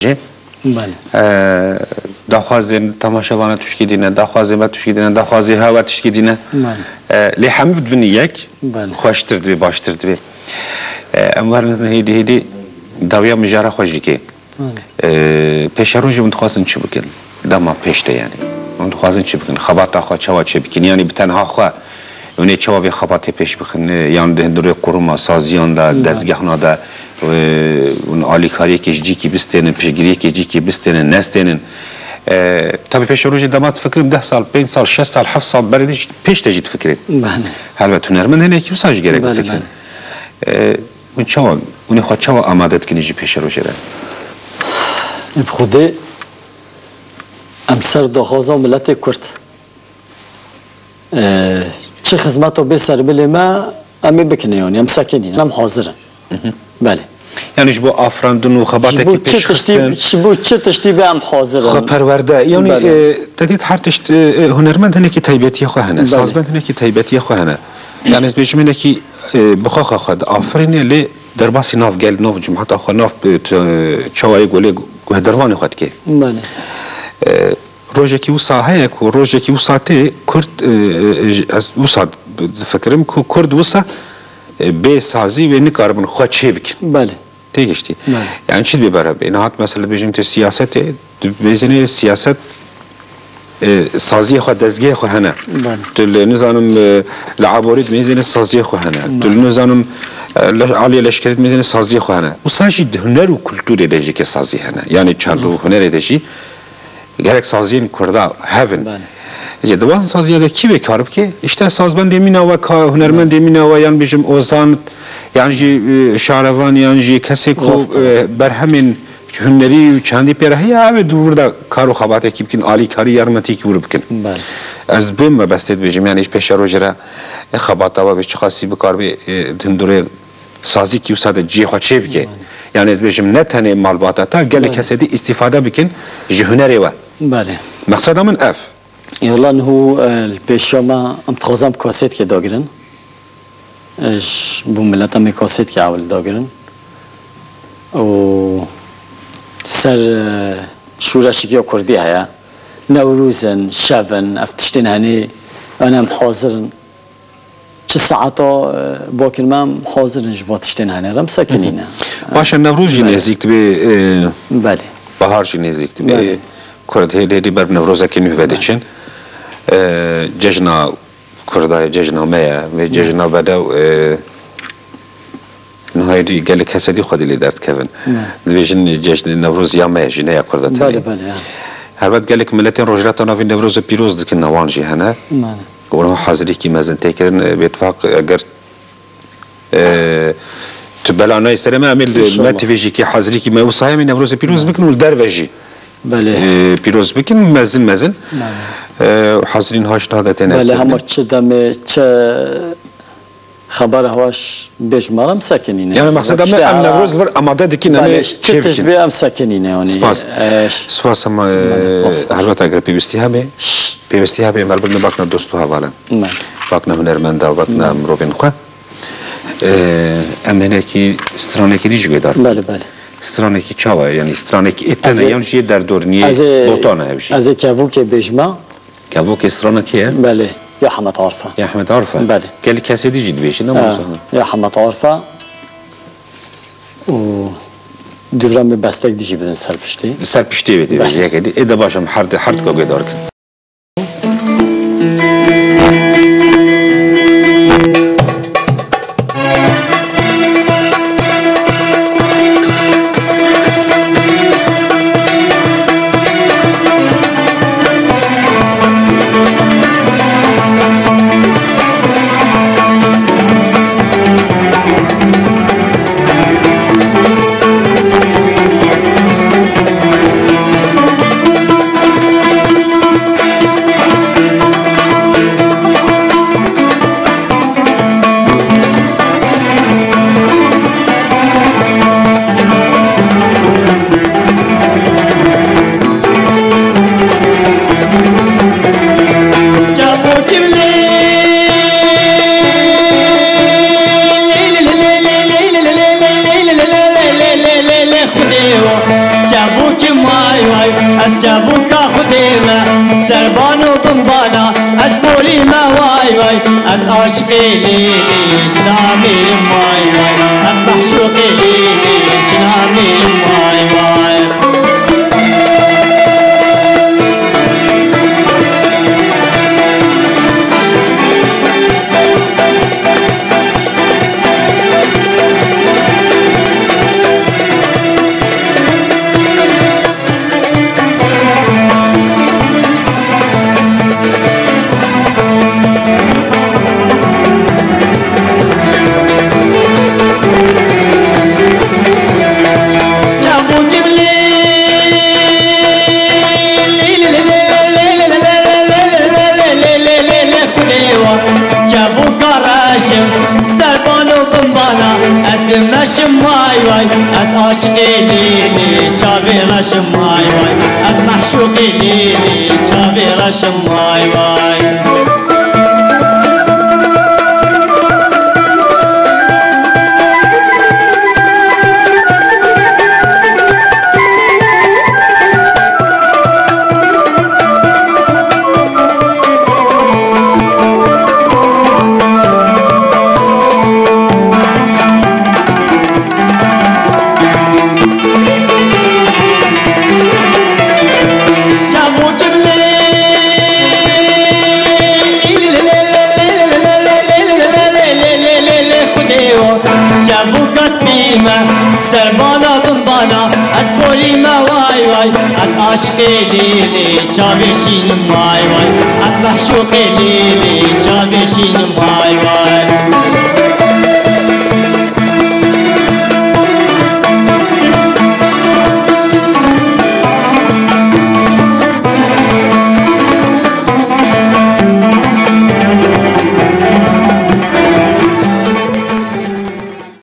بله داخوازن تماشاوانه توشکی دینه داخوازی ما توشکی دینه داخوازی هوا توشکی دینه لی همه بدونی یک خوشتر دوی باشتر دوی اموارن هیدی داویا مجاره خوشی که پیش روزی من خواستن چی بکن دما پیشته یعنی من خواستن چی بکن خبات آخوا چوا چی بکن یعنی بتنها خوا اونی چوا به خبات پیش بکن یعنی دروی قرما سازیان دا دزگهنا دا اون آلیکاری که جی کی بستنن پیشگیری که جی کی بستنن نستنن tabii peş orucu damat fikrim 10 sal, 5 sal, 6 sal, 7 sal beri peş tecid fikri. Halbuki tünermen hele kim sadece gerek fikri. Bu çava, bunu xo çava amadet kinici peş orucu ra. بخوده امسر دخوازا ملت کرد چه خدمت رو بسر بله ما امی بکنه یعنی ام سکنین ام حاضرم بله yani bu afrandın o xabataki peşxisten bu çı tişti be am hazır xaperverde yani tedit her tişt hunermend hene ki taybetiye xo hene sazbend hene ki taybetiye xo hene yani bezmene ki bxa xad afrin li derbasi nav gel nav cumhat xo nav çaway gole guhdervan xad ki bale rojeki usahaye ku rojeki usate kurt usad fikrim ku kurd usa be sazi ve nikarbın xo çebik bale تيجي يعني شيء ببرة بينات مثلا بيجون السياسة بيزني السياسة سازية خو دزجة خو هنا تل نظام العبوريد ميزان السازية خو هنا تل نظام علي الأشكال ميزان السازية خو هنا وساجي هنر وكولتور يدجي كسازية هنا يعني تشارلو هنر يدجي gerek saziyên Kurda hevin. İşte devan saziye de kimi karib ki işte sazbend emina ve hunermend emina ve yan bizim ozan yani şaravan yani kesi ko berhemin hüneri kendi perahiya ve burada karo xabat ekibkin ali kari yarmati ki vurubkin. Az bim me bestet bizim yani peşer rojera xabata ve çıkası bir karbi dindure sazi ki usada cihaçe bike. Yani az bizim ne tane malbata ta gel kesedi istifade bikin jihuneri ve. بله مقصد من اف يلا هو البيشما ام تخوزم كاسيت كي داغرن اش بوملات ام كاسيت كي اول داغرن او سر شورشيكي كردي هيا نوروزن شافن افتشتين هني انا حاضرن چه ساعتا باكر ما حاضرن جواتشتين هني رم ساكنين باشه نوروز نزدیک به بله بهار نزدیک به Kurd heyleri ber Nevroz'aki nüved için cejna Kurdaya cejna meye ve cejna bedev nihayri gelek kesedi xadili dert kevin dibêjin cejna Nevroz ya meye jine ya Kurda tane helbet gelek milletin rojlata navî Nevroz'a pîroz dikin nevan jî hene onu hazırî ki mezin têkirin bêtfaq eger tu belanayê serê me emê me tivê jî ki hazırî ki me wisa me Nevroz'a pîroz bikin û derve jî بله پیروز بکن مزن حاضرین هاش نهادتن بله همه چه دمه چه خبر هواش بجمارم ساکنینه یعنی مقصد ام نوروز ور آماده دکین بله چه تشبیه ام ساکنینه یعنی سپاس هم حضرت اگر پیوستی ها به ملبن باکنا دوستو حواله باکنا هنرمنده و باکنا روبین خواه امنه کی استرانه کی دیج گویدار بله بله strane ki çava yani strane ki etene yani şey der dorniye botana hepsi. Az kavuke bejma. Kavuke strane ki? Bale. Ya Ahmet Arfa. Ya Ahmet Arfa. Bale. Gel kesedi ciddi bir şey ne olursa. Ya Ahmet Arfa. O devran bir bestek diye bir serpişti. Serpişti evet. Ya kedi. Ede başım hard kavga ederken. از کبوکا خودیمه سربان و بمبانا از بولیمه وای وای از عاشقی لیلی جنامیم وای وای از محشوقی لیلی جنامیم وای وای رشم وای وای از عاشقی لیلی چاوی رشم وای وای از محشوقی لیلی چاوی رشم وای وای سربانا بمبانا از بولیمه وای وای از عاشقی لیلی چاوی شینم وای وای از محشوقی لیلی چاوی شینم وای وای